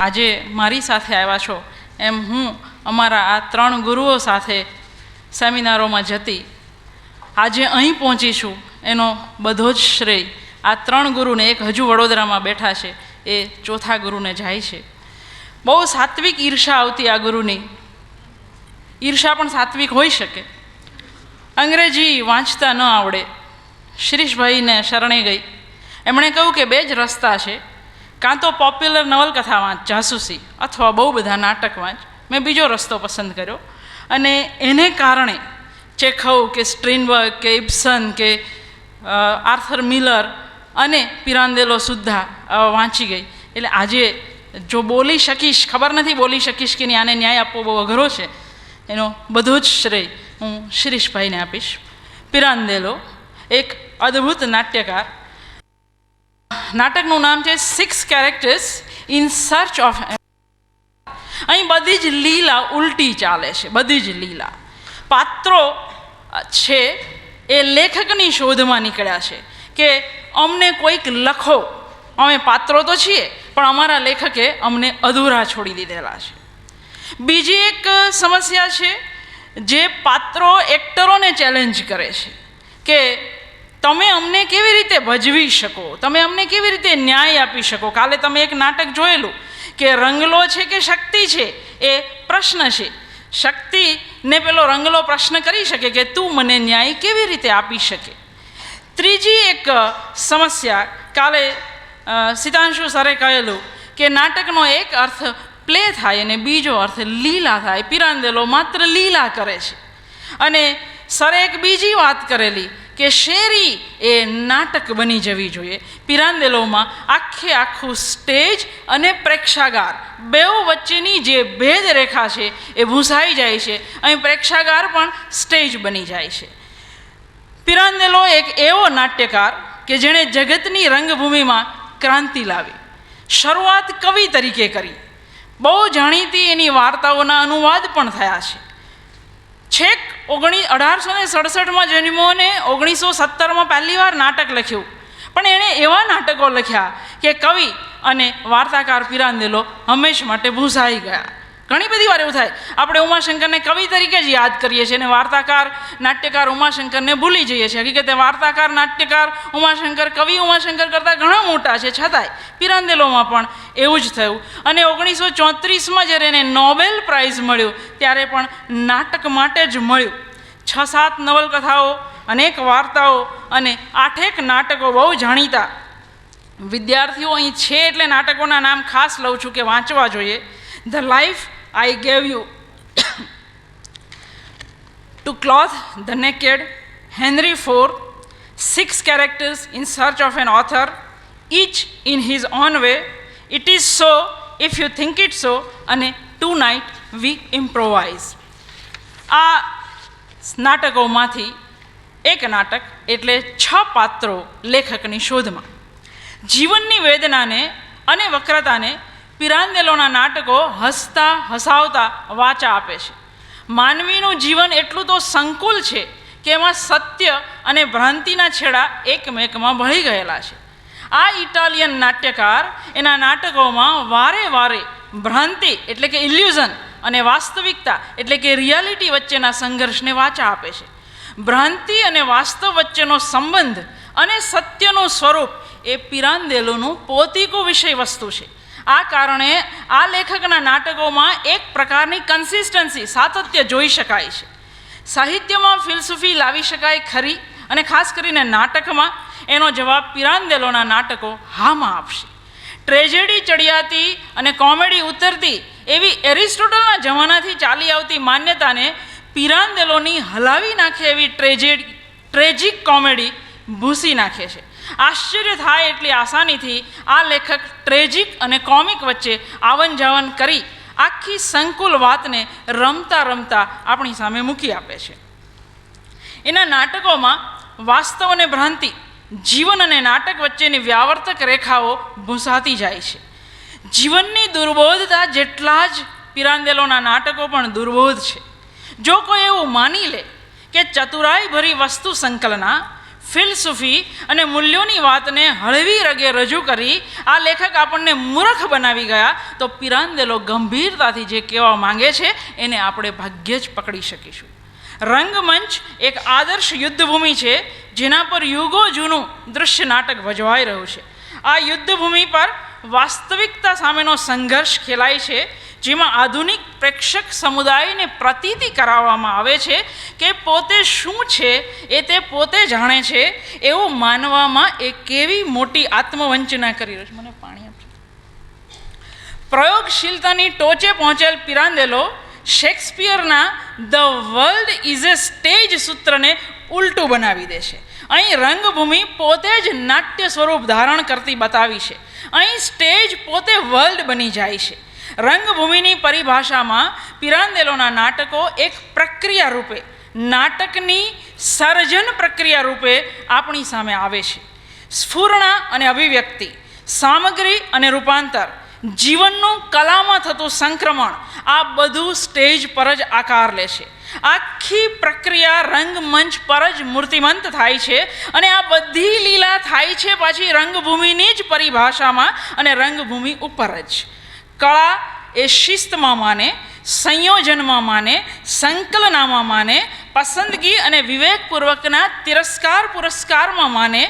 આજે મારી સાથે આવ્યા છો, એમ હું અમારા આ 3 ગુરુઓ સાથે સેમિનારોમાં જતી આજે અહીં પહોંચી છું, એનો બધો જ શ્રેય આ 3 ગુરુને, એક હજુ વડોદરામાં બેઠા છે એ 4થા ગુરુને જાય છે. બહુ સાત્વિક ઈર્ષા આવતી આ ગુરુની. ઈર્ષા પણ સાત્વિક હોઈ શકે. અંગ્રેજી વાંચતા ન આવડે, શિરીષભાઈને શરણે ગઈ. એમણે કહ્યું કે 2 જ રસ્તા છે, કાં તો પોપ્યુલર નવલકથા વાંચ, જાસૂસી, અથવા બહુ બધા નાટક વાંચ. મેં બીજો રસ્તો પસંદ કર્યો અને એને કારણે ચેખવ કે સ્ટ્રીનબર્ગ કે ઇબ્સન કે આર્થર મિલર અને પિરાન્દેલો સુદ્ધા વાંચી ગઈ. એટલે આજે જો બોલી શકીશ, ખબર નથી બોલી શકીશ કે નહીં, આને ન્યાય આપવો બહુ અઘરો છે, એનો બધો જ શ્રેય હું શિરીષભાઈને આપીશ. પિરાન્દેલો એક અદ્ભુત નાટ્યકાર. નાટકનું નામ છે 6 કેરેક્ટર્સ ઇન સર્ચ ઓફ. અહીં બધી જ લીલા ઉલટી ચાલે છે, બધી જ લીલા. પાત્રો છે એ લેખકની શોધમાં નીકળ્યા છે કે અમને કોઈક લખો, અમે પાત્રો તો છીએ પણ અમારા લેખકે અમને અધૂરા છોડી દીધેલા છે. બીજી એક સમસ્યા છે જે પાત્રો એક્ટરોને ચેલેન્જ કરે છે કે તમે અમને કેવી રીતે ભજવી શકો, તમે અમને કેવી રીતે ન્યાય આપી શકો. કાલે તમે એક નાટક જોયેલું કે રંગલો છે કે શક્તિ છે, એ પ્રશ્ન છે. શક્તિને પેલો રંગલો પ્રશ્ન કરી શકે કે તું મને ન્યાય કેવી રીતે આપી શકે. ત્રીજી એક સમસ્યા, કાલે સિતાંશુ સરે કહેલું કે નાટકનો એક અર્થ પ્લે થાય અને બીજો અર્થ લીલા થાય. પિરાન્દેલો માત્ર લીલા કરે છે. અને સરે એક બીજી વાત કરેલી કે શેરી એ નાટક બની જવી જોઈએ. પિરાન્દેલોમાં આખું સ્ટેજ અને પ્રેક્ષાગાર બેઉ વચ્ચેની જે ભેદ રેખા છે એ ભૂંસાઈ જાય છે. અહીં પ્રેક્ષાગાર પણ સ્ટેજ બની જાય છે. પિરાન્દેલો એક એવો નાટ્યકાર કે જેણે જગતની રંગભૂમિમાં ક્રાંતિ લાવી. શરૂઆત કવિ તરીકે કરી. બહુ જાણીતી એની વાર્તાઓના અનુવાદ પણ થયા છે. છેક 1867માં જન્મ્યો અને 1917માં પહેલી વાર નાટક લખ્યું. પણ એણે એવા નાટકો લખ્યા કે કવિ અને વાર્તાકાર પિરાન્દેલો હંમેશા માટે ભૂંસાઈ ગયા. ઘણી બધી વાર એવું થાય, આપણે ઉમાશંકરને કવિ તરીકે જ યાદ કરીએ છીએ અને વાર્તાકાર નાટ્યકાર ઉમાશંકરને ભૂલી જઈએ છીએ. હકીકતે વાર્તાકાર નાટ્યકાર ઉમાશંકર કવિ ઉમાશંકર કરતાં ઘણા મોટા છે, છતાંય પિરાન્દેલોમાં પણ એવું જ થયું. અને 1934માં જ્યારે એને નોબેલ પ્રાઇઝ મળ્યું ત્યારે પણ નાટક માટે જ મળ્યું. 6-7 નવલકથાઓ, અનેક વાર્તાઓ અને 8 નાટકો બહુ જાણીતા. વિદ્યાર્થીઓ અહીં છે એટલે નાટકોના નામ ખાસ લઉં છું કે વાંચવા જોઈએ. The life I gave you, To clothe the naked, Henry IV, 6 characters in search of an author, each in his own way. It is so if you think it so, અને tonight we improvise. આ નાટકોમાંથી એક નાટક એટલે 6 પાત્રો લેખકની શોધમાં. જીવનની વેદનાને અને વક્રતાને પિરાન્દેલોના નાટકો હસતા હસાવતા વાચા આપે છે. માનવીનું જીવન એટલું તો સંકુલ છે કે એમાં સત્ય અને ભ્રાંતિના છેડા એકમેકમાં ભળી ગયેલા છે. આ ઇટાલિયન નાટ્યકાર એના નાટકોમાં વારે વારે ભ્રાંતિ એટલે કે ઇલ્યુઝન અને વાસ્તવિકતા એટલે કે રિયાલિટી વચ્ચેના સંઘર્ષને વાચા આપે છે. ભ્રાંતિ અને વાસ્તવ વચ્ચેનો સંબંધ અને સત્યનું સ્વરૂપ એ પિરાન્દેલોનું પોતીકું વિષય વસ્તુ છે. આ કારણે આ લેખકના નાટકોમાં એક પ્રકારની કન્સિસ્ટન્સી, સાતત્ય જોઈ શકાય છે. સાહિત્યમાં ફિલસૂફી લાવી શકાય ખરી, અને ખાસ કરીને નાટકમાં એનો જવાબ પિરાન્દેલોના નાટકો હામાં આપશે. ટ્રેજેડી ચડિયાતી અને કોમેડી ઉતરતી એવી એરિસ્ટોટલના જમાનાથી ચાલી આવતી માન્યતાને પિરાન્દેલોની હલાવી નાખે એવી ટ્રેજિક કોમેડી ભૂંસી નાખે છે. આશ્ચર્ય થાય એટલી આસાનીથી આ લેખક ટ્રેજિક અને કોમિક વચ્ચે આવન જાવન કરી આખી સંકુલ વાતને રમતા રમતા આપણી સામે મૂકી આપે છે. એના નાટકોમાં વાસ્તવ અને ભ્રાંતિ, જીવન અને નાટક વચ્ચેની વ્યાવર્તક રેખાઓ ભૂંસાતી જાય છે. જીવનની દુર્બોધતા જેટલા જ પિરાન્દેલોના નાટકો પણ દુર્બોધ છે. જો કોઈ એવું માની લે કે ચતુરાઈ ભરી વસ્તુ સંકલના, ફિલસૂફી અને મૂલ્યોની વાતને હળવી રગે રજૂ કરી આ લેખક આપણને મૂર્ખ બનાવી ગયા, તો પિરાન્દેલો ગંભીરતાથી જે કહેવા માંગે છે એને આપણે ભાગ્યે જ પકડી શકીશું. રંગમંચ એક આદર્શ યુદ્ધભૂમિ છે, જેના પર યુગો જૂનું દૃશ્ય નાટક ભજવાઈ રહ્યું છે. આ યુદ્ધભૂમિ પર વાસ્તવિકતા સામેનો સંઘર્ષ ખેલાય છે, જેમાં આધુનિક પ્રેક્ષક સમુદાયને પ્રતીતિ કરાવવામાં આવે છે કે પોતે શું છે એ તે પોતે જાણે છે એવું માનવામાં એ કેવી મોટી આત્મવંચના કરી રહ્યો છે. મને પાણી આપજો. પ્રયોગશીલતાની ટોચે પહોંચેલ પિરાન્દેલો શેક્સપિયરના the world is a stage સૂત્રને ઉલટું બનાવી દે છે. અહીં રંગભૂમિ પોતે જ નાટ્ય સ્વરૂપ ધારણ કરતી બતાવી છે. અહીં સ્ટેજ પોતે વર્લ્ડ બની જાય છે. રંગભૂમિની પરિભાષામાં પિરાન્દેલોના નાટકો એક પ્રક્રિયા રૂપે, નાટકની સર્જન પ્રક્રિયા રૂપે આપણી સામે આવે છે. સ્ફૂર્ણા અને અભિવ્યક્તિ, સામગ્રી અને રૂપાંતર, જીવનનું કલામાં થતું સંક્રમણ, આ બધું સ્ટેજ પર જ આકાર લે છે. આખી પ્રક્રિયા રંગમંચ પર જ મૂર્તિમંત થાય છે અને આ બધી લીલા થાય છે પાછી રંગભૂમિની જ પરિભાષામાં અને રંગભૂમિ ઉપર જ. કળા એ શિસ્તમાં માને, સંયોજનમાં માને, સંકલનમાં માને, પસંદગી અને વિવેકપૂર્વકના તિરસ્કાર પુરસ્કારમાં માને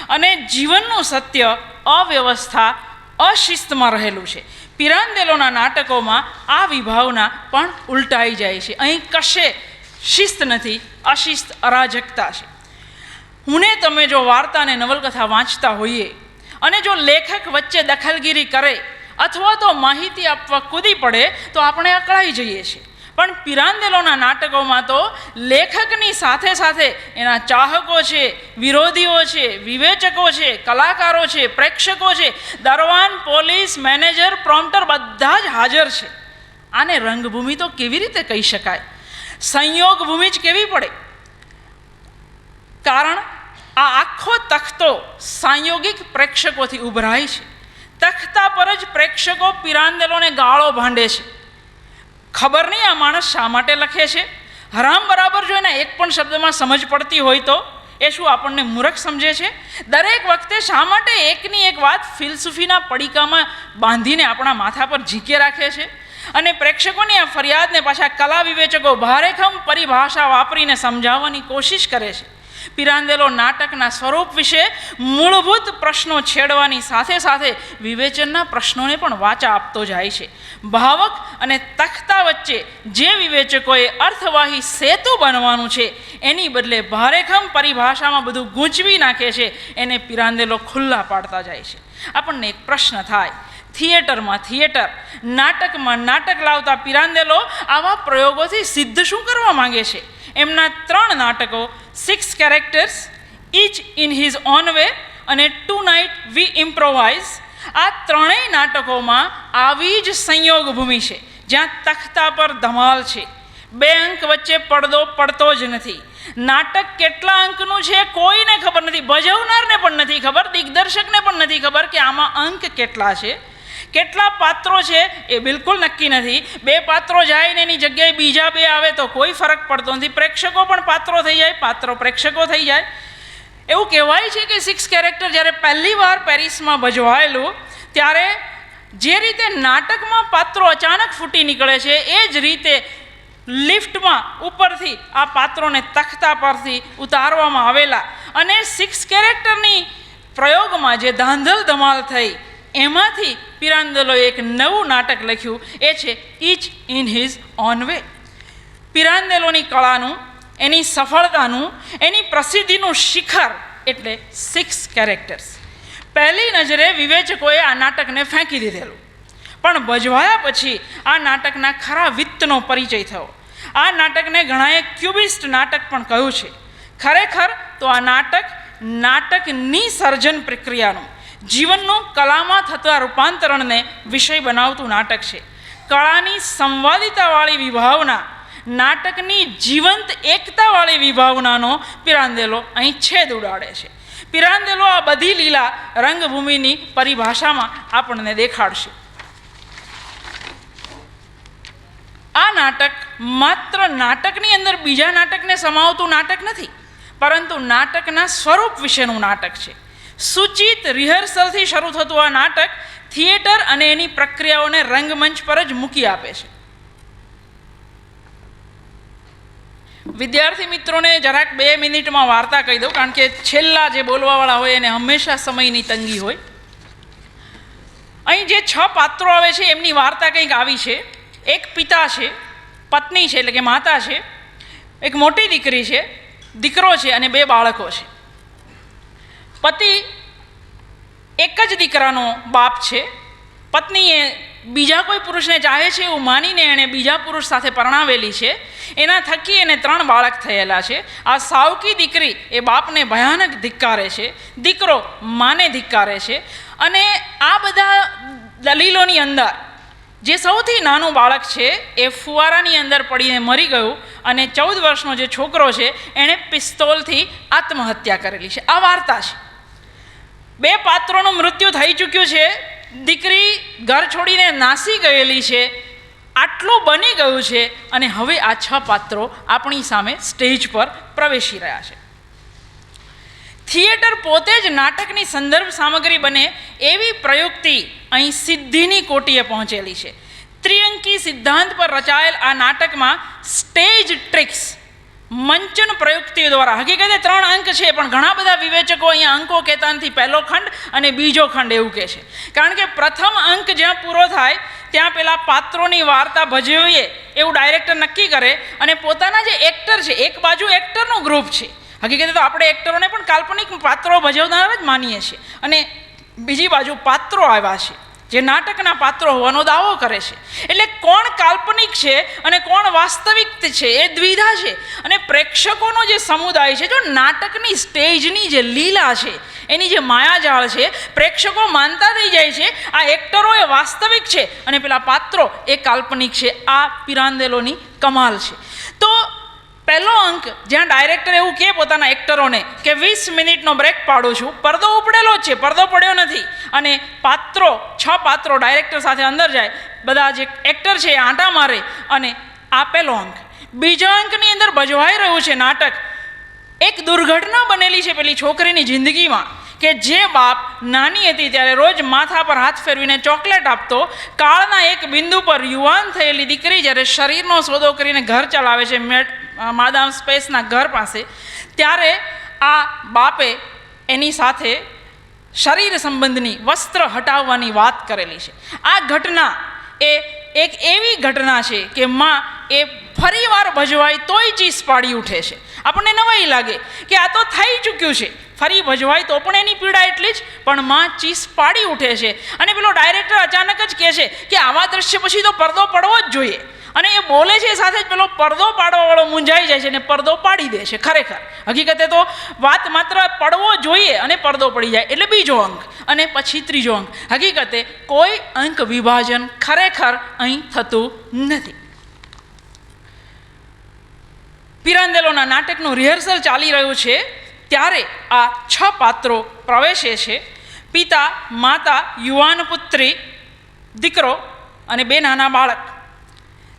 અને જીવનનું સત્ય અવ્યવસ્થા અશિસ્તમાં રહેલું છે. પિરાન્દેલોના નાટકોમાં આ વિભાવના પણ ઉલટાઈ જાય છે. અહીં કશે શિસ્ત નથી, અશિસ્ત અરાજકતા છે. હુને તમે જો વાર્તા અને નવલકથા વાંચતા હોઈએ અને જો લેખક વચ્ચે દખલગીરી કરે અથવા તો માહિતી આપવા કૂદી પડે તો આપણે અકળાઈ જઈએ છીએ. પણ પિરાન્દેલોના નાટકોમાં તો લેખકની સાથે સાથે એના ચાહકો છે, વિરોધીઓ છે, વિવેચકો છે, કલાકારો છે, પ્રેક્ષકો છે, દરવાન, પોલીસ, મેનેજર, પ્રોમ્પ્ટર બધા જ હાજર છે. આને રંગભૂમિ તો કેવી રીતે કહી શકાય? સંયોગ ભૂમિ જ કેવી પડે? કારણ આ આખો તખ્તો સંયોગિક પ્રેક્ષકોથી ઉભરાય છે. તખ્તા પર જ પ્રેક્ષકો પિરાન્દેલોને ગાળો ભાંડે છે. ખબર નહીં આ માણસ શા માટે લખે છે. હરામ બરાબર જો એના એક પણ શબ્દમાં સમજ પડતી હોય તો એ શું આપણને મૂર્ખ સમજે છે? દરેક વખતે શા માટે એકની એક વાત ફિલસૂફીના પડીકામાં બાંધીને આપણા માથા પર ઝીકે રાખે છે? અને પ્રેક્ષકોની આ ફરિયાદને પાછા કલા વિવેચકો ભારેખમ પરિભાષા વાપરીને સમજાવવાની કોશિશ કરે છે. પિરાન્દેલો નાટકના સ્વરૂપ વિશે મૂળભૂત પ્રશ્નો છેડવાની સાથે સાથે વિવેચનના પ્રશ્નોને પણ વાચા આપતો જાય છે. ભાવક અને તખ્તા વચ્ચે જે વિવેચકોએ અર્થવાહી સેતુ બનવાનું છે એની બદલે ભારેખમ પરિભાષામાં બધું ગૂંચવી નાખે છે, એને પિરાન્દેલો ખુલ્લા પાડતા જાય છે. આપણને એક પ્રશ્ન થાય, થિયેટરમાં થિયેટર, નાટકમાં નાટક લાવતા પિરાન્દેલો આવા પ્રયોગોથી સિદ્ધ શું કરવા માંગે છે? એમના 3 નાટકો 6 characters, each in his own way અને ટુ નાઇટ વી ઇમ્પ્રોવાઇઝ, આ ત્રણેય નાટકોમાં આવી જ સંયોગ ભૂમિ છે, જ્યાં તખ્તા પર ધમાલ છે. 2 અંક વચ્ચે પડદો પડતો જ નથી. નાટક કેટલા અંકનું છે કોઈને ખબર નથી, ભજવનારને પણ નથી ખબર, દિગ્દર્શકને પણ નથી ખબર કે આમાં અંક કેટલા છે. કેટલા પાત્રો છે એ બિલકુલ નક્કી નથી. 2 પાત્રો જાય ને એની જગ્યાએ બીજા 2 આવે તો કોઈ ફરક પડતો નથી. પ્રેક્ષકો પણ પાત્રો થઈ જાય, પાત્રો પ્રેક્ષકો થઈ જાય. એવું કહેવાય છે કે 6 કેરેક્ટર જ્યારે પહેલી વાર પેરિસમાં ભજવાયેલું ત્યારે જે રીતે નાટકમાં પાત્રો અચાનક ફૂટી નીકળે છે એ જ રીતે લિફ્ટમાં ઉપરથી આ પાત્રોને તખ્તા પરથી ઉતારવામાં આવેલા અને 6 કેરેક્ટરની પ્રયોગમાં જે ધાંધલ ધમાલ થઈ એમાંથી પિરાન્દેલોએ એક નવું નાટક લખ્યું, એ છે each in his own way. પિરાન્દેલોની કળાનું, એની સફળતાનું, એની પ્રસિદ્ધિનું શિખર એટલે 6 કેરેક્ટર્સ. પહેલી નજરે વિવેચકોએ આ નાટકને ફેંકી દીધેલું, પણ ભજવાયા પછી આ નાટકના ખરા વિત્તનો પરિચય થયો. આ નાટકને ઘણાએ ક્યુબિસ્ટ નાટક પણ કહ્યું છે. ખરેખર તો આ નાટક નાટકની સર્જન પ્રક્રિયાનું, જીવનનું કલામાં થતા રૂપાંતરણને વિષય બનાવતું નાટક છે. કળાની સંવાદિતાવાળી વિભાવના, નાટકની જીવંત એકતાવાળી વિભાવનાનો પિરાન્દેલો અહીં છેદ ઉડાડે છે. પિરાન્દેલો આ બધી લીલા રંગભૂમિની પરિભાષામાં આપણને દેખાડશે. આ નાટક માત્ર નાટકની અંદર બીજા નાટકને સમાવતું નાટક નથી, પરંતુ નાટકના સ્વરૂપ વિશેનું નાટક છે. સૂચિત રિહર્સલથી શરૂ થતું આ નાટક થિયેટર અને એની પ્રક્રિયાઓને રંગમંચ પર જ મૂકી આપે છે. વિદ્યાર્થી મિત્રોને જરાક 2 મિનિટમાં વાર્તા કહી દઉં, કારણ કે છેલ્લા જે બોલવાવાળા હોય એને હંમેશા સમયની તંગી હોય. અહીં જે 6 પાત્રો આવે છે એમની વાર્તા કંઈક આવી છે. એક પિતા છે, પત્ની છે એટલે કે માતા છે, એક મોટી દીકરી છે, દીકરો છે અને 2 બાળકો છે. પતિ એક જ દીકરાનો બાપ છે. પત્નીએ બીજા કોઈ પુરુષને ચાહે છે એવું માનીને એણે બીજા પુરુષ સાથે પરણાવેલી છે. એના થકી એને 3 બાળક થયેલા છે. આ સાવકી દીકરી એ બાપને ભયાનક ધિક્કારે છે, દીકરો માને ધિક્કારે છે. અને આ બધા દલીલોની અંદર જે સૌથી નાનું બાળક છે એ ફુવારાની અંદર પડીને મરી ગયું અને 14 વર્ષનો જે છોકરો છે એણે પિસ્તોલથી આત્મહત્યા કરેલી છે. આ વાર્તા છે. 2 પાત્રોનું મૃત્યુ થઈ ચૂક્યું છે. દીકરી ઘર છોડીને નાસી ગયેલી છે. આટલું બની ગયું છે અને હવે આ 6 પાત્રો આપણી સામે સ્ટેજ પર પ્રવેશી રહ્યા છે. થિયેટર પોતે જ નાટકની સંદર્ભ સામગ્રી બને એવી પ્રયુક્તિ અહીં સિદ્ધિની કોટીએ પહોંચેલી છે. ત્રિઅંકી સિદ્ધાંત પર રચાયેલ આ નાટકમાં સ્ટેજ ટ્રિક્સ, મંચન પ્રયુક્તિઓ દ્વારા, હકીકતે 3 અંક છે પણ ઘણા બધા વિવેચકો અહીંયા અંકો કહેતા નથી, પહેલો ખંડ અને બીજો ખંડ એવું કહે છે. કારણ કે પ્રથમ અંક જ્યાં પૂરો થાય ત્યાં પેલા પાત્રોની વાર્તા ભજવીએ એવું ડાયરેક્ટર નક્કી કરે અને પોતાના જે એક્ટર છે, એક બાજુ એક્ટરનું ગ્રુપ છે, હકીકતે તો આપણે એક્ટરોને પણ કાલ્પનિક પાત્રો ભજવનાર જ માનીએ છીએ, અને બીજી બાજુ પાત્રો આવ્યા છે જે નાટકના પાત્રો હોવાનો દાવો કરે છે. એટલે કોણ કાલ્પનિક છે અને કોણ વાસ્તવિક છે એ દ્વિધા છે. અને પ્રેક્ષકોનો જે સમુદાય છે, જો નાટકની સ્ટેજની જે લીલા છે, એની જે માયાજાળ છે, પ્રેક્ષકો માનતા થઈ જાય છે આ એક્ટરો એ વાસ્તવિક છે અને પેલા પાત્રો એ કાલ્પનિક છે. આ પિરાન્દેલોની કમાલ છે. તો પહેલો અંક જ્યાં ડાયરેક્ટર એવું કહે પોતાના એક્ટરોને કે 20 મિનિટનો બ્રેક પાડું છું, પડદો ઉપડેલો જ છે, પડદો પડ્યો નથી, અને પાત્રો 6 પાત્રો ડાયરેક્ટર સાથે અંદર જાય, બધા જે એક્ટર છે એ આંટા મારે, અને આ પહેલો અંક. બીજા અંકની અંદર ભજવાઈ રહ્યું છે નાટક. એક દુર્ઘટના બનેલી છે પેલી છોકરીની જિંદગીમાં કે જે બાપ નાની હતી ત્યારે રોજ માથા પર હાથ ફેરવીને ચોકલેટ આપતો, કાળના એક બિંદુ પર યુવાન થયેલી દીકરી જ્યારે શરીરનો સોદો કરીને ઘર ચલાવે છે માદામ સ્પેસના ઘર પાસે, ત્યારે આ બાપે એની સાથે શરીર સંબંધની વસ્ત્ર હટાવવાની વાત કરેલી છે. આ ઘટના એ એક એવી ઘટના છે કે માં એ ફરીવાર ભજવાય તોય ચીસ પાડી ઉઠે છે. આપણને નવાઈ લાગે કે આ તો થઈ ચૂક્યું છે, ફરી ભજવાય તો પણ એની પીડા એટલી જ, પણ માં ચીસ પાડી ઉઠે છે. અને પેલો ડાયરેક્ટર અચાનક જ કહે છે કે આવા દ્રશ્ય પછી તો પડદો પડવો જ જોઈએ, અને એ બોલે છે સાથે જ પેલો પડદો પાડવાવાળો મૂંઝાઈ જાય છે અને પડદો પાડી દે છે. ખરેખર હકીકતે તો વાત માત્ર પડવો જોઈએ અને પડદો પડી જાય એટલે બીજો અંક, અને પછી ત્રીજો અંક. હકીકતે કોઈ અંક વિભાજન ખરેખર અહીં થતું નથી. પિરાન્દેલોના નાટકનું રિહર્સલ ચાલી રહ્યું છે ત્યારે આ 6 પાત્રો પ્રવેશે છે. પિતા, માતા, યુવાન પુત્રી, દીકરો અને 2 નાના બાળક.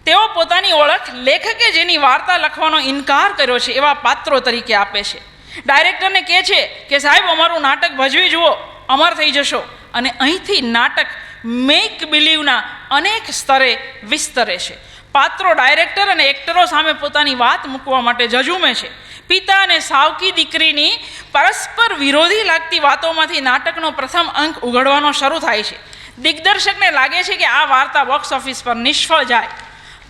તેઓ પોતાની ઓળખ લેખકે જેની વાર્તા લખવાનો ઇનકાર કર્યો છે એવા પાત્રો તરીકે આપે છે. ડાયરેક્ટરને કહે છે કે સાહેબ અમારું નાટક ભજવી જુઓ, અમર થઈ જશો. અને અહીંથી નાટક મેક બિલીવના અનેક સ્તરે વિસ્તરે છે. પાત્રો ડાયરેક્ટર અને એક્ટરો સામે પોતાની વાત મૂકવા માટે ઝઝૂમે છે. પિતા અને સાવકી દીકરીની પરસ્પર વિરોધી લાગતી વાતોમાંથી નાટકનો પ્રથમ અંક ઉઘડવાનો શરૂ થાય છે. દિગ્દર્શકને લાગે છે કે આ વાર્તા બોક્સ ઓફિસ પર નિષ્ફળ જાય.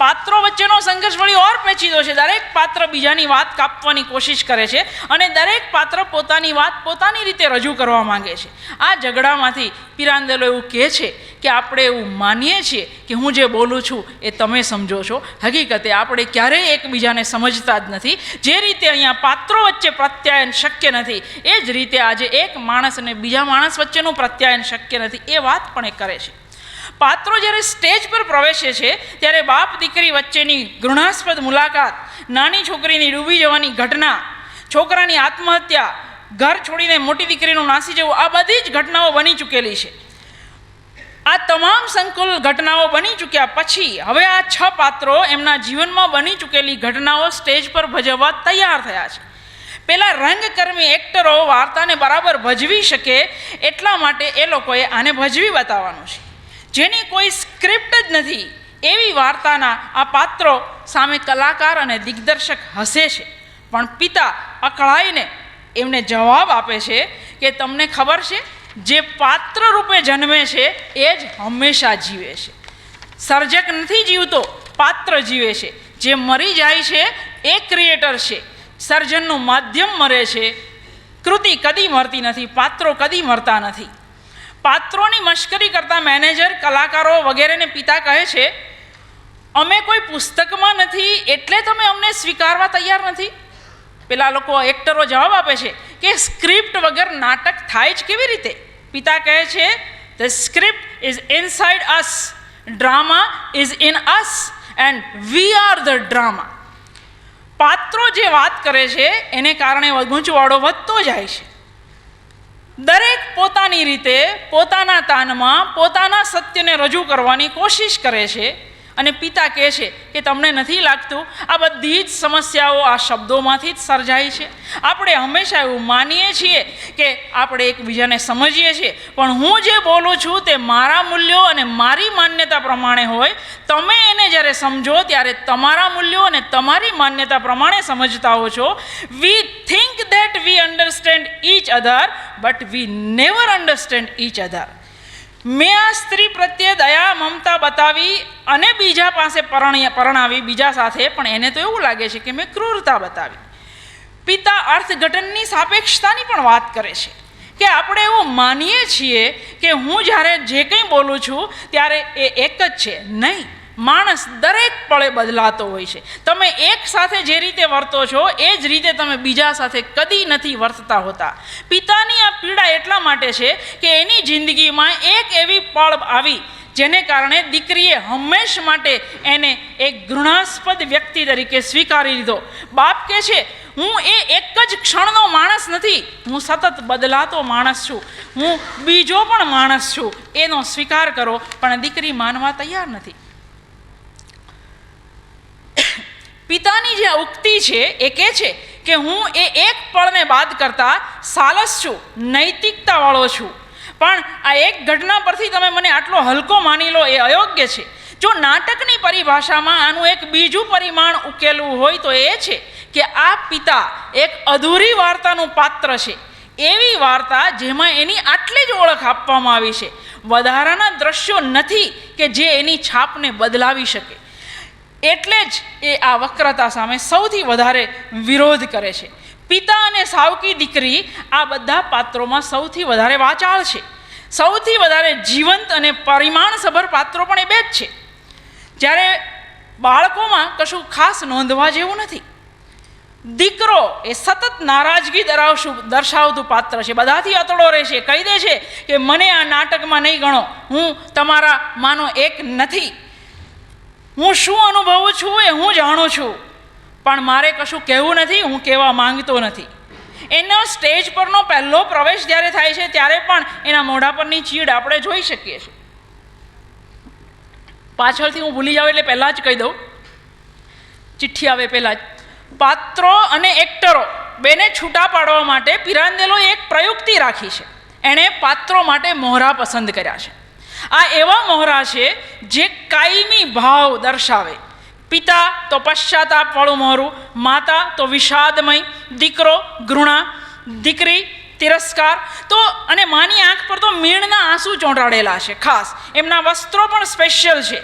પાત્રો વચ્ચેનો સંઘર્ષ વળી ઓર પેચીદો છે. દરેક પાત્ર બીજાની વાત કાપવાની કોશિશ કરે છે અને દરેક પાત્ર પોતાની વાત પોતાની રીતે રજૂ કરવા માંગે છે. આ ઝઘડામાંથી પિરાન્દેલો એવું કહે છે કે આપણે એવું માનીએ છીએ કે હું જે બોલું છું એ તમે સમજો છો, હકીકતે આપણે ક્યારેય એકબીજાને સમજતા જ નથી. જે રીતે અહીંયા પાત્રો વચ્ચે પ્રત્યાયન શક્ય નથી, એ જ રીતે આજે એક માણસ અને બીજા માણસ વચ્ચેનું પ્રત્યાયન શક્ય નથી, એ વાત પણ એ કરે છે. પાત્રો જ્યારે સ્ટેજ પર પ્રવેશે છે ત્યારે બાપ દીકરી વચ્ચેની ઘૃણાસ્પદ મુલાકાત, નાની છોકરીની ડૂબી જવાની ઘટના, છોકરાની આત્મહત્યા, ઘર છોડીને મોટી દીકરીનું નાસી જવું, આ બધી જ ઘટનાઓ બની ચૂકેલી છે. આ તમામ સંકુલ ઘટનાઓ બની ચૂક્યા પછી હવે આ 6 પાત્રો એમના જીવનમાં બની ચૂકેલી ઘટનાઓ સ્ટેજ પર ભજવવા તૈયાર થયા છે. પેલા રંગકર્મી એક્ટરો વાર્તાને બરાબર ભજવી શકે એટલા માટે એ લોકોએ આને ભજવી બતાવવાનું છે. જેની કોઈ સ્ક્રિપ્ટ જ નથી એવી વાર્તાના આ પાત્રો સામે કલાકાર અને દિગ્દર્શક હસે છે, પણ પિતા અકળાઈને એમને જવાબ આપે છે કે તમને ખબર છે, જે પાત્ર રૂપે જન્મે છે એ જ હંમેશા જીવે છે. સર્જક નથી જીવતો, પાત્ર જીવે છે. જે મરી જાય છે એ ક્રિએટર છે. સર્જનનું માધ્યમ મરે છે, કૃતિ કદી મરતી નથી, પાત્રો કદી મરતા નથી. પાત્રોની મશ્કરી કરતા મેનેજર, કલાકારો વગેરેને પિતા કહે છે, અમે કોઈ પુસ્તકમાં નથી એટલે તમે અમને સ્વીકારવા તૈયાર નથી. પેલા લોકો એક્ટરો જવાબ આપે છે કે સ્ક્રિપ્ટ વગર નાટક થાય જ કેવી રીતે? પિતા કહે છે, the script is inside us, drama is in us and we are the drama. પાત્રો જે વાત કરે છે એને કારણે ગૂંચવાડો વધતો જાય છે. દરેક પોતાની રીતે પોતાના તાનમાં પોતાના સત્યને રજૂ કરવાની કોશિશ કરે છે. અને પિતા કહે છે કે તમને નથી લાગતું આ બધી જ સમસ્યાઓ આ શબ્દોમાંથી જ સર્જાય છે? આપણે હંમેશા એવું માનીએ છીએ કે આપણે એકબીજાને સમજીએ છીએ, પણ હું જે બોલું છું તે મારા મૂલ્યો અને મારી માન્યતા પ્રમાણે હોય. તમે એને જ્યારે સમજો ત્યારે તમારા મૂલ્યો અને તમારી માન્યતા પ્રમાણે સમજતા હો છો. વી think that we understand each other, but we never understand each other. મેં આ સ્ત્રી પ્રત્યે દયા મમતા બતાવી અને બીજા પાસે પરણાવી બીજા સાથે, પણ એને તો એવું લાગે છે કે મેં ક્રૂરતા બતાવી. પિતા અર્થઘટનની સાપેક્ષતાની પણ વાત કરે છે કે આપણે એવું માનીએ છીએ કે હું જ્યારે જે કંઈ બોલું છું ત્યારે એ એક જ છે. નહીં, માણસ દરેક પળે બદલાતો હોય છે. તમે એક સાથે જે રીતે વર્તો છો એ જ રીતે તમે બીજા સાથે કદી નથી વર્તતા હોતા. પિતાની આ પીડા એટલા માટે છે કે એની જિંદગીમાં એક એવી પળ આવી જેને કારણે દીકરીએ હંમેશ માટે એને એક ઘૃણાસ્પદ વ્યક્તિ તરીકે સ્વીકારી લીધો. બાપ કહે છે, હું એ એક જ ક્ષણનો માણસ નથી, હું સતત બદલાતો માણસ છું, હું બીજો પણ માણસ છું, એનો સ્વીકાર કરો. પણ દીકરી માનવા તૈયાર નથી. પિતાની જે ઉક્તિ છે એ કહે છે કે હું એ એક પળને બાદ કરતા સાલસ છું, નૈતિકતાવાળો છું. પણ આ એક ઘટના પરથી તમે મને આટલો હલકો માની લો એ અયોગ્ય છે. જો નાટકની પરિભાષામાં આનું એક બીજું પરિમાણ ઉકેલવું હોય તો એ છે કે આ પિતા એક અધૂરી વાર્તાનું પાત્ર છે. એવી વાર્તા જેમાં એની આટલી જ ઓળખ આપવામાં આવી છે. વધારાના દ્રશ્યો નથી કે જે એની છાપને બદલાવી શકે. એટલે જ એ આ વક્રતા સામે સૌથી વધારે વિરોધ કરે છે. પિતા અને સાવકી દીકરી આ બધા પાત્રોમાં સૌથી વધારે વાચાળ છે. સૌથી વધારે જીવંત અને પરિમાણસભર પાત્રો પણ એ બે જ છે. જ્યારે બાળકોમાં કશું ખાસ નોંધવા જેવું નથી. દીકરો એ સતત નારાજગી દર્શાવતું પાત્ર છે. બધાથી અતડો રહેશે, કહી દે છે કે મને આ નાટકમાં નહીં ગણો, હું તમારા માનો એક નથી. હું શું અનુભવું છું એ હું જાણું છું, પણ મારે કશું કહેવું નથી, હું કહેવા માંગતો નથી. એનો સ્ટેજ પરનો પહેલો પ્રવેશ જ્યારે થાય છે ત્યારે પણ એના મોઢા પરની ચીડ આપણે જોઈ શકીએ છીએ. પાછળથી હું ભૂલી જાઉં એટલે પહેલાં જ કહી દઉં, ચિઠ્ઠી આવે પહેલાં જ, પાત્રો અને એક્ટરો બેને છૂટા પાડવા માટે પિરાન્દેલોએ એક પ્રયુક્તિ રાખી છે. એણે પાત્રો માટે મોહરા પસંદ કર્યા છે. આ એવા મોહરા છે જે કાયમી ભાવ દર્શાવે. પિતા તો પશ્ચાતાપવાળું મોહરું, માતા તો વિષાદમય, દીકરો ઘૃણા, દીકરી તિરસ્કાર. તો અને માની આંખ પર તો મીણના આંસુ ચોંટાડેલા છે. ખાસ એમના વસ્ત્રો પણ સ્પેશિયલ છે,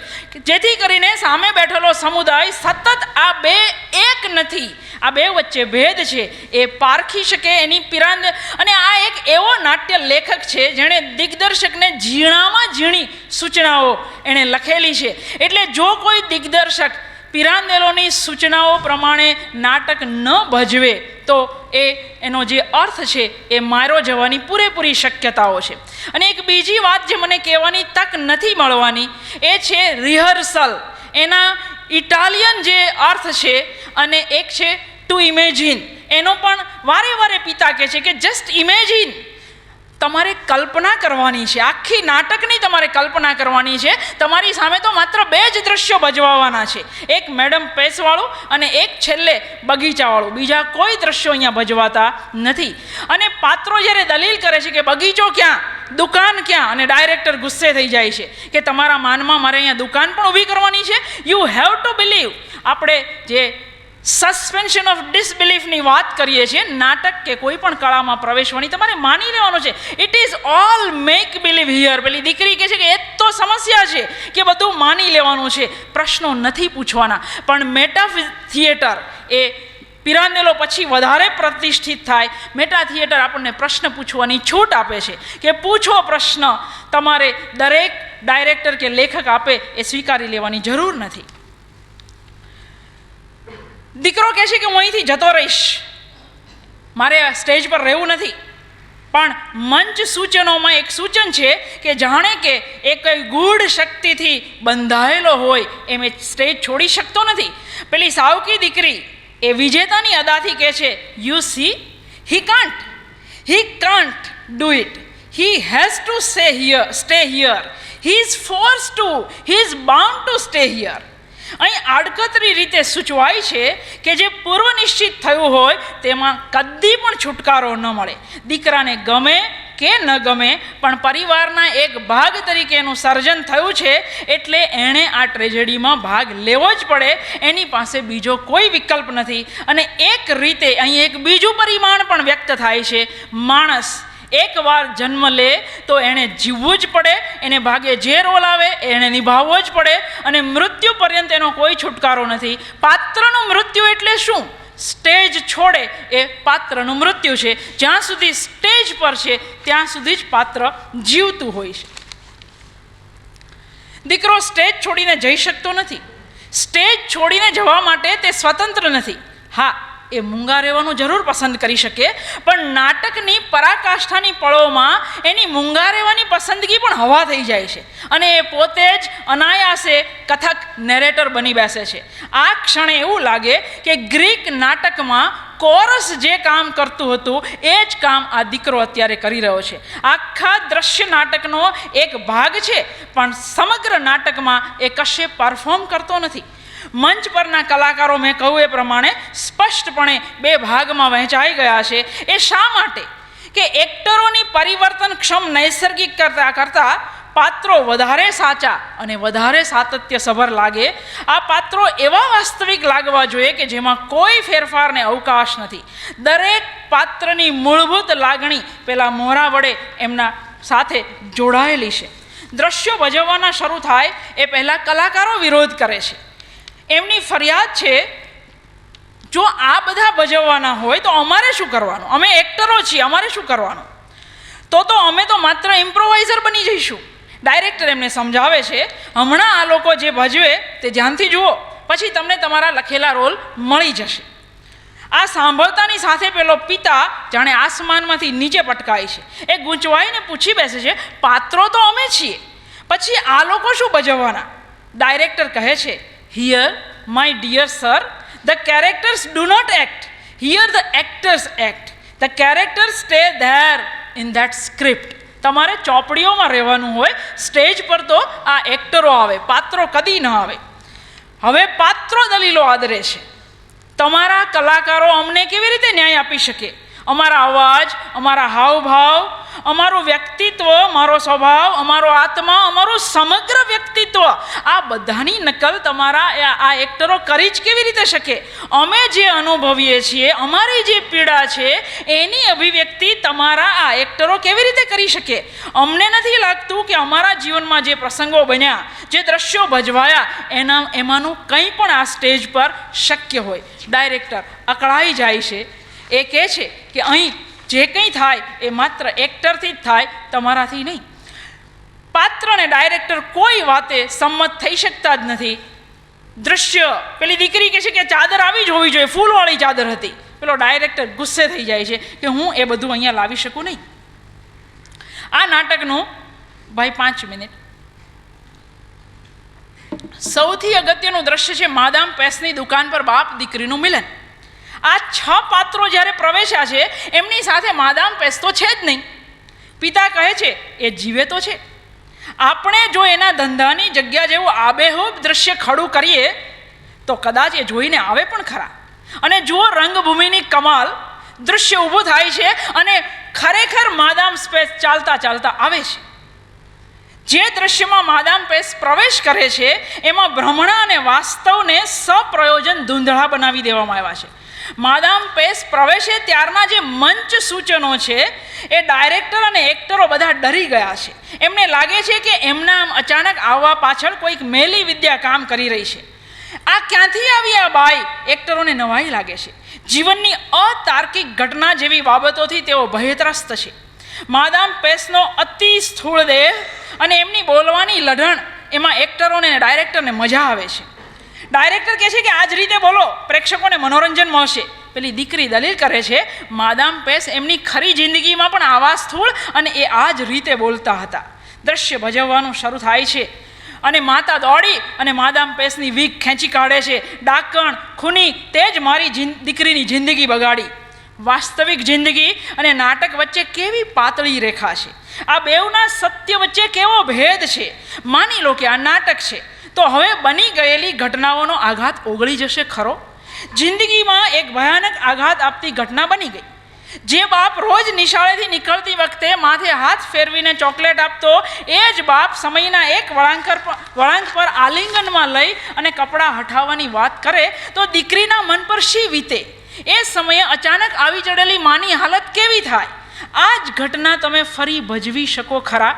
જેથી કરીને સામે બેઠેલો સમુદાય સતત આ બે એક નથી, આ બે વચ્ચે ભેદ છે એ પારખી શકે એની પિરાંદ. અને આ એક એવો નાટ્ય લેખક છે જેણે દિગ્દર્શકને ઝીણામાં ઝીણી સૂચનાઓ એણે લખેલી છે. એટલે જો કોઈ દિગ્દર્શક પિરાન્દેલોની સૂચનાઓ પ્રમાણે નાટક ન ભજવે તો એનો જે અર્થ છે એ મારો જવાની પૂરેપૂરી શક્યતાઓ છે. અને એક બીજી વાત જે મને કહેવાની તક નથી મળવાની એ છે રિહર્સલ. એના ઇટાલિયન જે અર્થ છે અને એક છે ટુ ઇમેજિન. એનો પણ વારે વારે પિતા કહે છે કે જસ્ટ ઇમેજિન. તમારે કલ્પના કરવાની છે, આખી નાટકની તમારે કલ્પના કરવાની છે. તમારી સામે તો માત્ર 2 જ દ્રશ્યો ભજવાવાના છે, એક મેડમ પેસવાળું અને એક છેલ્લે બગીચાવાળું. બીજા કોઈ દ્રશ્યો અહીંયા ભજવાતા નથી. અને પાત્રો જ્યારે દલીલ કરે છે કે બગીચો ક્યાં, દુકાન ક્યાં, અને ડાયરેક્ટર ગુસ્સે થઈ જાય છે કે તમારા માનમાં મારે અહીંયા દુકાન પણ ઊભી કરવાની છે. You have to believe. આપણે જે સસ્પેન્શન ઓફ ડિસબિલીફની વાત કરીએ છીએ, નાટક કે કોઈ પણ કળામાં પ્રવેશવાની તમારે માની લેવાનું છે. It is all make believe here. પેલી દીકરી કહે છે કે એ તો સમસ્યા છે કે બધું માની લેવાનું છે, પ્રશ્નો નથી પૂછવાના. પણ મેટા થિયેટર એ પિરાન્દેલો પછી વધારે પ્રતિષ્ઠિત થાય. મેટા થિયેટર આપણને પ્રશ્ન પૂછવાની છૂટ આપે છે કે પૂછો પ્રશ્ન. તમારે દરેક ડાયરેક્ટર કે લેખક આપે એ સ્વીકારી લેવાની જરૂર નથી. દીકરો કહે છે કે હું અહીંથી જતો રહીશ, મારે સ્ટેજ પર રહેવું નથી. પણ મંચ સૂચનોમાં એક સૂચન છે કે જાણે કે એ કઈ ગૂઢ શક્તિથી બંધાયેલો હોય એમ એ સ્ટેજ છોડી શકતો નથી. પેલી સાવકી દીકરી એ વિજેતાની અદાથી કહે છે, you see, he can't do it. He has to stay here. He is force to, he is bound to stay here. અહીં આડકતરી રીતે સૂચવાય છે કે જે પૂર્વ નિશ્ચિત થયું હોય તેમાં કદી પણ છુટકારો ન મળે. દીકરાને ગમે કે ન ગમે, પણ પરિવારના એક ભાગ તરીકે એનું સર્જન થયું છે એટલે એણે આ ટ્રેજેડીમાં ભાગ લેવો જ પડે. એની પાસે બીજો કોઈ વિકલ્પ નથી. અને એક રીતે અહીં એક બીજું પરિમાણ પણ વ્યક્ત થાય છે. માણસ એકવાર જન્મ લે તો એણે જીવવું જ પડે. એને ભાગે જે રોલ આવે એણે નિભાવવો જ પડે. અને મૃત્યુ પર્યંત એનો કોઈ છુટકારો નથી. પાત્રનું મૃત્યુ એટલે શું? સ્ટેજ છોડે એ પાત્રનું મૃત્યુ છે. જ્યાં સુધી સ્ટેજ પર છે ત્યાં સુધી જ પાત્ર જીવતું હોય છે. દીકરો સ્ટેજ છોડીને જઈ શકતો નથી. સ્ટેજ છોડીને જવા માટે તે સ્વતંત્ર નથી. હા, એ મૂંગા રહેવાનું જરૂર પસંદ કરી શકે, પણ નાટકની પરાકાષ્ઠાની પળોમાં એની મૂંગા રહેવાની પસંદગી પણ હવા થઈ જાય છે અને એ પોતે જ અનાયાસે કથક નેરેટર બની બેસે છે. આ ક્ષણે એવું લાગે કે ગ્રીક નાટકમાં કોરસ જે કામ કરતું હતું એ જ કામ આ દીકરો અત્યારે કરી રહ્યો છે. આખા દ્રશ્ય નાટકનો એક ભાગ છે, પણ સમગ્ર નાટકમાં એ કશે પરફોર્મ કરતો નથી. મંચ પરના કલાકારો મેં કહ્યું એ પ્રમાણે સ્પષ્ટપણે 2 ભાગમાં વહેંચાઈ ગયા છે. એ શા માટે? કે એક્ટરોની પરિવર્તનક્ષમ નૈસર્ગિક કરતાં પાત્રો વધારે સાચા અને વધારે સાતત્યસભર લાગે. આ પાત્રો એવા વાસ્તવિક લાગવા જોઈએ કે જેમાં કોઈ ફેરફારને અવકાશ નથી. દરેક પાત્રની મૂળભૂત લાગણી પેલા મોહરા વડે એમના સાથે જોડાયેલી છે. દ્રશ્યો ભજવવાના શરૂ થાય એ પહેલાં કલાકારો વિરોધ કરે છે. એમની ફરિયાદ છે, જો આ બધા ભજવવાના હોય તો અમારે શું કરવાનું? અમે એક્ટરો છીએ, અમારે શું કરવાનું? તો અમે તો માત્ર ઇમ્પ્રોવાઇઝર બની જઈશું. ડાયરેક્ટર એમને સમજાવે છે, હમણાં આ લોકો જે ભજવે તે ધ્યાનથી જુઓ, પછી તમને તમારા લખેલા રોલ મળી જશે. આ સાંભળતાની સાથે પેલો પિતા જાણે આસમાનમાંથી નીચે પટકાય છે. એ ગૂંચવાઈને પૂછી બેસે છે, પાત્રો તો અમે છીએ, પછી આ લોકો શું ભજવવાના? ડાયરેક્ટર કહે છે, here my dear sir, the characters do not act, here the actors act, the characters stay there in that script. તમારે ચોપડીઓમાં રહેવાનું હોય, સ્ટેજ પર તો આ એક્ટરો આવે, પાત્રો કદી ન આવે. હવે પાત્રો દલીલો આદરે છે. તમારા કલાકારો અમને કેવી રીતે ન્યાય આપી શકે? અમારા અવાજ, અમારા હાવભાવ, અમારું વ્યક્તિત્વ, મારો સ્વભાવ, અમારો આત્મા, અમારું સમગ્ર વ્યક્તિત્વ, આ બધાની નકલ તમારા આ એક્ટરો કરી જ કેવી રીતે શકે? અમે જે અનુભવીએ છીએ, અમારી જે પીડા છે એની અભિવ્યક્તિ તમારા આ એક્ટરો કેવી રીતે કરી શકે? અમને નથી લાગતું કે અમારા જીવનમાં જે પ્રસંગો બન્યા, જે દ્રશ્યો ભજવાયા, એમાંનું કંઈ પણ આ સ્ટેજ પર શક્ય હોય. ડાયરેક્ટર અકળાઈ જાય છે. એ કહે છે કે અહીં જે કંઈ થાય એ માત્ર એક્ટરથી જ થાય, તમારાથી નહીં. પાત્ર અને ડાયરેક્ટર કોઈ વાતે સંમત થઈ શકતા જ નથી. દ્રશ્ય, પેલી દીકરી કહે છે કે ચાદર આવી જ હોવી જોઈએ, ફૂલવાળી ચાદર હતી. પેલો ડાયરેક્ટર ગુસ્સે થઈ જાય છે કે હું એ બધું અહીંયા લાવી શકું નહીં. આ નાટકનું ભાઈ 5 મિનિટ સૌથી અગત્યનું દ્રશ્ય છે માદામ પેસની દુકાન પર બાપ દીકરીનું મિલન. આ 6 પાત્રો જ્યારે પ્રવેશ્યા છે એમની સાથે માદામ પેસ તો છે જ નહીં. પિતા કહે છે એ જીવે તો છે. આપણે જો એના ધંધાની જગ્યા જેવું આબેહૂબ દ્રશ્ય ખડું કરીએ તો કદાચ એ જોઈને આવે પણ ખરા. અને જુઓ રંગભૂમિની કમાલ, દૃશ્ય ઊભું થાય છે અને ખરેખર માદામ સ્પેસ ચાલતા ચાલતા આવે છે. જે દ્રશ્યમાં માદામ સ્પેસ પ્રવેશ કરે છે એમાં ભ્રમણા અને વાસ્તવને સપ્રયોજન ધૂંધળા બનાવી દેવામાં આવ્યા છે. માદામ સ્પેસ પ્રવેશે ત્યારના જે મંચ સૂચનો છે એ ડાયરેક્ટર અને એક્ટરો બધા ડરી ગયા છે. એમને લાગે છે કે એમના આમ અચાનક આવવા પાછળ કોઈક મેલી વિદ્યા કામ કરી રહી છે. આ ક્યાંથી આવી આ બાઈ? એક્ટરોને નવાઈ લાગે છે. જીવનની અતાર્કિક ઘટના જેવી બાબતોથી તેઓ ભયત્રસ્ત છે. માદામ સ્પેસનો અતિ સ્થૂળ દેહ અને એમની બોલવાની લઢણ, એમાં એક્ટરોને અને ડાયરેક્ટરને મજા આવે છે. ડાયરેક્ટર કહે છે કે આ જ રીતે બોલો, પ્રેક્ષકોને મનોરંજન મળશે. પેલી દીકરી દલીલ કરે છે માદામ સ્પેસ એમની ખરી જિંદગીમાં પણ આવા સ્થૂળ અને એ આ જ રીતે બોલતા હતા. દ્રશ્ય ભજવવાનું શરૂ થાય છે અને માતા દોડી અને માદામ સ્પેસની વીગ ખેંચી કાઢે છે. ડાકણ, ખૂની, તે જ મારી દીકરીની જિંદગી બગાડી. વાસ્તવિક જિંદગી અને નાટક વચ્ચે કેવી પાતળી રેખા છે! આ બેઉના સત્ય વચ્ચે કેવો ભેદ છે! માની લો કે આ નાટક છે, તો હવે બની ગયેલી ઘટનાઓનો આઘાત ઓગળી જશે ખરો? જિંદગીમાં એક ભયાનક આઘાત આપતી ઘટના બની ગઈ. જે બાપ રોજ નિશાળેથી નીકળતી વખતે માથે હાથ ફેરવીને ચોકલેટ આપતો, એ જ બાપ સમયના એક વળાંક પર આલિંગનમાં લઈ અને કપડાં હટાવવાની વાત કરે તો દીકરીના મન પર શી વીતે? એ સમયે અચાનક આવી ચડેલી માની હાલત કેવી થાય? આ જ ઘટના તમે ફરી ભજવી શકો ખરા?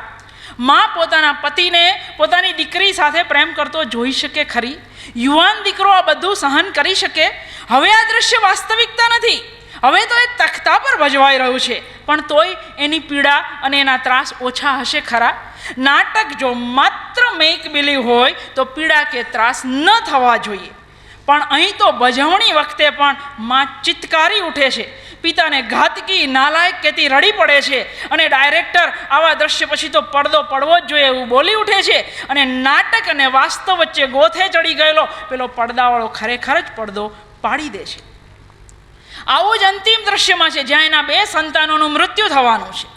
માં પોતાના પતિને પોતાની દીકરી સાથે પ્રેમ કરતો જોઈ શકે ખરી? યુવાન દીકરો આ બધું સહન કરી શકે? હવે આ દ્રશ્ય વાસ્તવિકતા નથી. હવે તો એ તખ્તા પર ભજવાઈ રહ્યું છે, પણ તોય એની પીડા અને એના ત્રાસ ઓછા હશે ખરા? નાટક જો માત્ર મેક બિલીવ હોય તો પીડા કે ત્રાસ ન થવા જોઈએ. પણ અહીં તો ભજવણી વખતે પણ માં ચિત્કારી ઉઠે છે, પિતાને ઘાતકી નાલાયક કહેતી રડી પડે છે અને ડાયરેક્ટર આવા દ્રશ્ય પછી તો પડદો પડવો જ જોઈએ એવું બોલી ઉઠે છે અને નાટક અને વાસ્તવ વચ્ચે ગોથે ચડી ગયેલો પેલો પડદાવાળો ખરેખર જ પડદો પાડી દે છે. આવું જ અંતિમ દ્રશ્યમાં છે જ્યાં એના 2 સંતાનોનું મૃત્યુ થવાનું છે.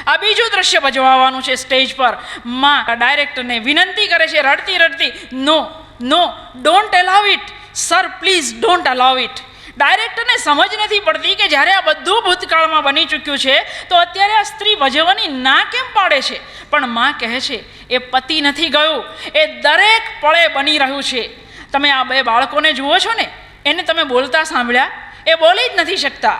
આ બીજું દ્રશ્ય ભજવાવાનું છે સ્ટેજ પર. માં ડાયરેક્ટરને વિનંતી કરે છે રડતી રડતી, no no, don't allow it sir, please don't allow it. ડાયરેક્ટરને સમજ નથી પડતી કે જ્યારે આ બધું ભૂતકાળમાં બની ચૂક્યું છે તો અત્યારે આ સ્ત્રી ભજવવાની ના કેમ પાડે છે? પણ માં કહે છે એ પતિ નથી ગયું, એ દરેક પળે બની રહ્યું છે. તમે આ 2 બાળકોને જુઓ છો ને, એને તમે બોલતા સાંભળ્યા? એ બોલી જ નથી શકતા.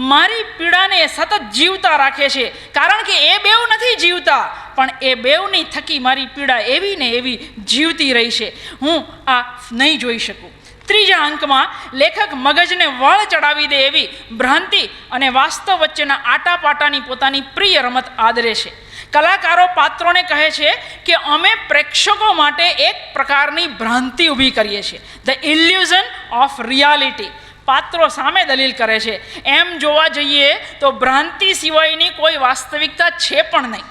મારી પીડાને સતત જીવતા રાખે છે, કારણ કે એ બેઉ નથી જીવતા, પણ એ બેઉની થકી મારી પીડા એવી ને એવી જીવતી રહી છે. હું આ નહીં જોઈ શકું. ત્રીજા અંકમાં લેખક મગજને વળ ચડાવી દે એવી ભ્રાંતિ અને વાસ્તવ વચ્ચેના આટાપાટાની પોતાની પ્રિય રમત આદરે છે. કલાકારો પાત્રોને કહે છે કે અમે પ્રેક્ષકો માટે એક પ્રકારની ભ્રાંતિ ઊભી કરીએ છીએ, ધ ઇલ્યુઝન ઓફ રિયાલિટી. પાત્રો સામે દલીલ કરે છે, એમ જોવા જઈએ તો ભ્રાંતિ સિવાયની કોઈ વાસ્તવિકતા છે પણ નહીં.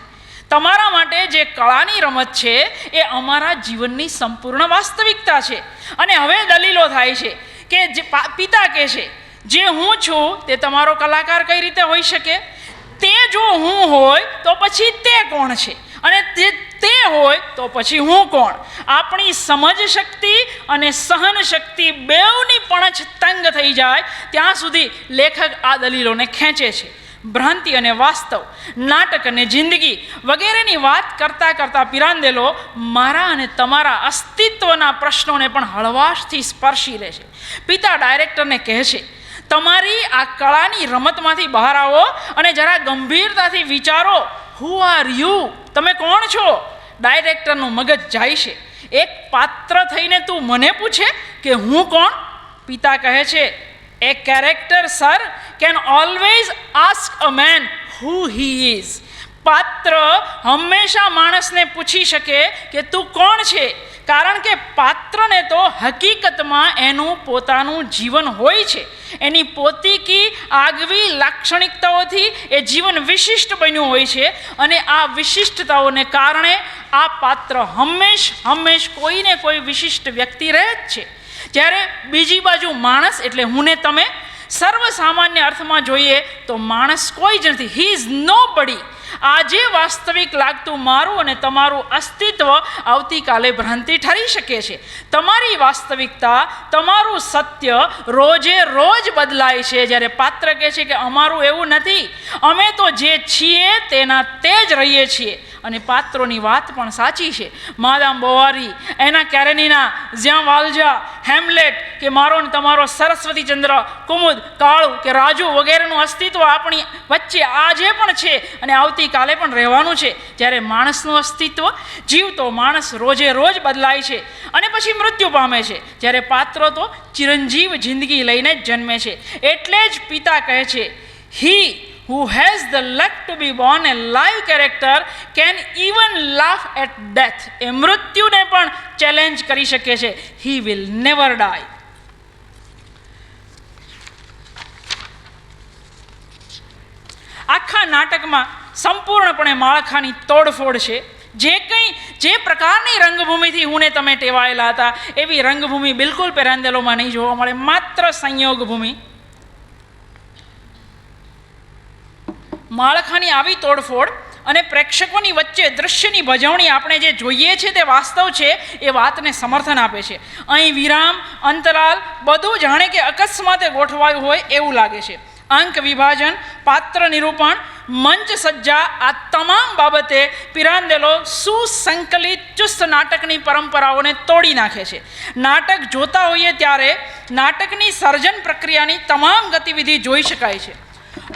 તમારા માટે જે કળાની રમત છે એ અમારા જીવનની સંપૂર્ણ વાસ્તવિકતા છે. અને હવે દલીલો થાય છે કે જે પિતા કહે છે જે હું છું તે તમારો કલાકાર કઈ રીતે હોઈ શકે? તે જો હું હોય તો પછી તે કોણ છે? અને તે હોય તો પછી હું કોણ? આપણી સમજ શક્તિ અને સહન શક્તિ બેઉની પણછ તંગ થઈ જાય ત્યાં સુધી લેખક આ દલીલોને ખેંચે છે. ભ્રાંતિ અને વાસ્તવ, નાટક અને જિંદગી વગેરેની વાત કરતાં કરતાં પિરાંદેલો મારા અને તમારા અસ્તિત્વના પ્રશ્નોને પણ હળવાશથી સ્પર્શી લે છે. પિતા ડાયરેક્ટરને કહે છે તમારી આ કળાની રમતમાંથી બહાર આવો અને જરા ગંભીરતાથી વિચારો. Who are you? તમે કોણ છો? ડાયરેક્ટરનું મગજ જાય છે. એક પાત્ર થઈને તું મને પૂછે કે હું કોણ? પિતા કહે છે a character sir can always ask a man who he is. પાત્ર હંમેશા માણસને પૂછી શકે કે તું કોણ છે, કારણ કે પાત્રને તો હકીકતમાં એનું પોતાનું જીવન હોય છે. એની પોતીકી આગવી લાક્ષણિકતાઓથી એ જીવન વિશિષ્ટ બન્યું હોય છે અને આ વિશિષ્ટતાઓને કારણે આ પાત્ર હંમેશ કોઈને કોઈ વિશિષ્ટ વ્યક્તિ રહે જ છે. જ્યારે બીજી બાજુ માણસ એટલે હું ને તમે સર્વસામાન્ય અર્થમાં જોઈએ તો માણસ કોઈ જ નથી. હી ઇઝ નો બડી. આજે વાસ્તવિક લાગતું મારું અને તમારું અસ્તિત્વ આવતીકાલે ભ્રાંતિ ઠરી શકે છે. તમારી વાસ્તવિકતા, તમારું સત્ય રોજે રોજ બદલાય છે. જ્યારે પાત્ર કહે છે કે અમારું એવું નથી, અમે તો જે છીએ તેના તે જ રહીએ છીએ. અને પાત્રોની વાત પણ સાચી છે. માદામ બોવારી, એના કેરેનીના, જ્યાં વાલ્જા, હેમલેટ કે મારો ને તમારો સરસ્વતીચંદ્ર, કુમુદ, કાળુ કે રાજુ વગેરેનું અસ્તિત્વ આપણી વચ્ચે આજે પણ છે અને આવતીકાલે પણ રહેવાનું છે. જ્યારે માણસનું અસ્તિત્વ, જીવતો માણસ રોજે રોજ બદલાય છે અને પછી મૃત્યુ પામે છે. જ્યારે પાત્રો તો ચિરંજીવ જિંદગી લઈને જ જન્મે છે. એટલે જ પિતા કહે છે, હી who has the luck to be born a live character can even laugh at death. એ મૃત્યુને પણ ચેલેન્જ કરી શકે છે. He will never die. આખા નાટકમાં સંપૂર્ણપણે માળખાની તોડફોડ છે. જે પ્રકારની રંગભૂમિથી હું ને તમે ટેવાયેલા હતા એવી રંગભૂમિ બિલકુલ પેરાન્દેલોમાં નહીં જોવા મળે. માત્ર સંયોગ ભૂમિ. માળખાની આવી તોડફોડ અને પ્રેક્ષકોની વચ્ચે દૃશ્યની ભજવણી આપણે જે જોઈએ છીએ તે વાસ્તવ છે એ વાતને સમર્થન આપે છે. અહીં વિરામ, અંતરાલ બધું જાણે કે અકસ્માતે ગોઠવાયું હોય એવું લાગે છે. અંક વિભાજન, પાત્ર નિરૂપણ, મંચ સજ્જા, આ તમામ બાબતે પિરાન્દેલો સુસંકલિત ચુસ્ત નાટકની પરંપરાઓને તોડી નાખે છે. નાટક જોતા હોઈએ ત્યારે નાટકની સર્જન પ્રક્રિયાની તમામ ગતિવિધિ જોઈ શકાય છે.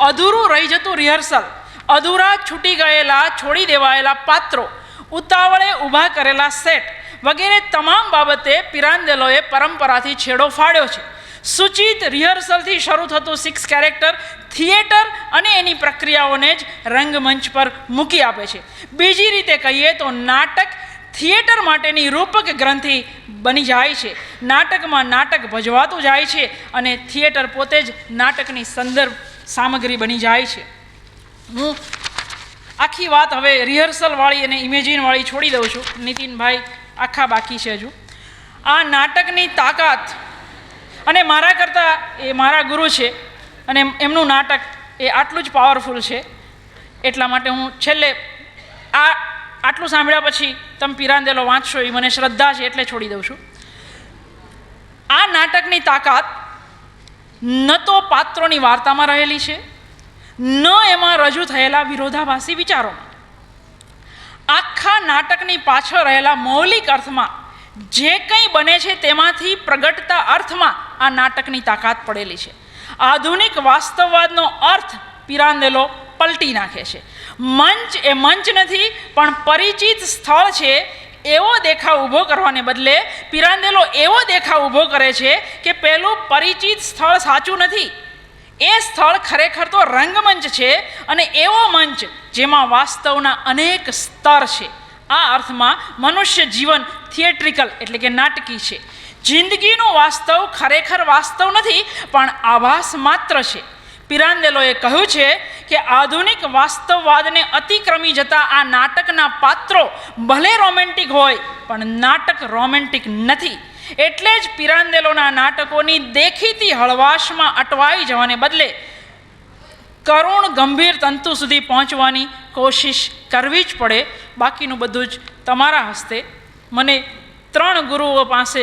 અધૂરું રહી જતું રિહર્સલ, અધૂરા છૂટી ગયેલા, છોડી દેવાયેલા પાત્રો, ઉતાવળે ઊભા કરેલા સેટ વગેરે તમામ બાબતે પિરાન્દેલોએ પરંપરાથી છેડો ફાડ્યો છે. સૂચિત રિહર્સલથી શરૂ થતું 6 કેરેક્ટર થિયેટર અને એની પ્રક્રિયાઓને જ રંગમંચ પર મૂકી આપે છે. બીજી રીતે કહીએ તો નાટક થિયેટર માટેની રૂપક ગ્રંથિ બની જાય છે. નાટકમાં નાટક ભજવાતું જાય છે અને થિયેટર પોતે જ નાટકની સંદર્ભ સામગ્રી બની જાય છે. હું આખી વાત હવે રિહર્સલવાળી અને ઇમેજિનવાળી છોડી દઉં છું. નીતિનભાઈ આખા બાકી છે હજુ. આ નાટકની તાકાત, અને મારા કરતાં એ મારા ગુરુ છે અને એમનું નાટક એ આટલું જ પાવરફુલ છે. એટલા માટે હું છેલ્લે આટલું સાંભળ્યા પછી તમે પિરાન્દેલો વાંચશો એ મને શ્રદ્ધા છે એટલે છોડી દઉં છું. આ નાટકની તાકાત ન તો પાત્રોની વાર્તામાં રહેલી છે, ન એમાં રજૂ થયેલા વિરોધાભાસી વિચારોમાં. આખા નાટકની પાછળ રહેલા મૌલિક અર્થમાં જે કંઈ બને છે તેમાંથી પ્રગટતા અર્થમાં આ નાટકની તાકાત પડેલી છે. આધુનિક વાસ્તવવાદનો અર્થ પિરાન્દેલો પલટી નાખે છે. મંચ એ મંચ નથી પણ પરિચિત સ્થળ છે એવો દેખાવ ઊભો કરવાને બદલે પિરાન્દેલો એવો દેખાવ ઊભો કરે છે કે પેલું પરિચિત સ્થળ સાચું નથી, એ સ્થળ ખરેખર તો રંગમંચ છે અને એવો મંચ જેમાં વાસ્તવના અનેક સ્તર છે. આ અર્થમાં મનુષ્ય જીવન થિયેટ્રિકલ એટલે કે નાટકી છે. જિંદગીનું વાસ્તવ ખરેખર વાસ્તવ નથી પણ આભાસ માત્ર છે. પિરાન્દેલોએ કહ્યું છે કે આધુનિક વાસ્તવવાદને અતિક્રમી જતા આ નાટકના પાત્રો ભલે રોમેન્ટિક હોય પણ નાટક રોમેન્ટિક નથી. એટલે જ પિરાન્દેલોના નાટકોની દેખીતી હળવાશમાં અટવાઈ જવાને બદલે કરુણ ગંભીર તંતુ સુધી પહોંચવાની કોશિશ કરવી જ પડે. બાકીનું બધું જ તમારા હસ્તે. મને 3 ગુરુઓ પાસે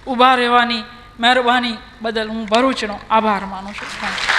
ઊભા રહેવાની મહેરબાની બદલ હું ભરૂચનો આભાર માનું છું.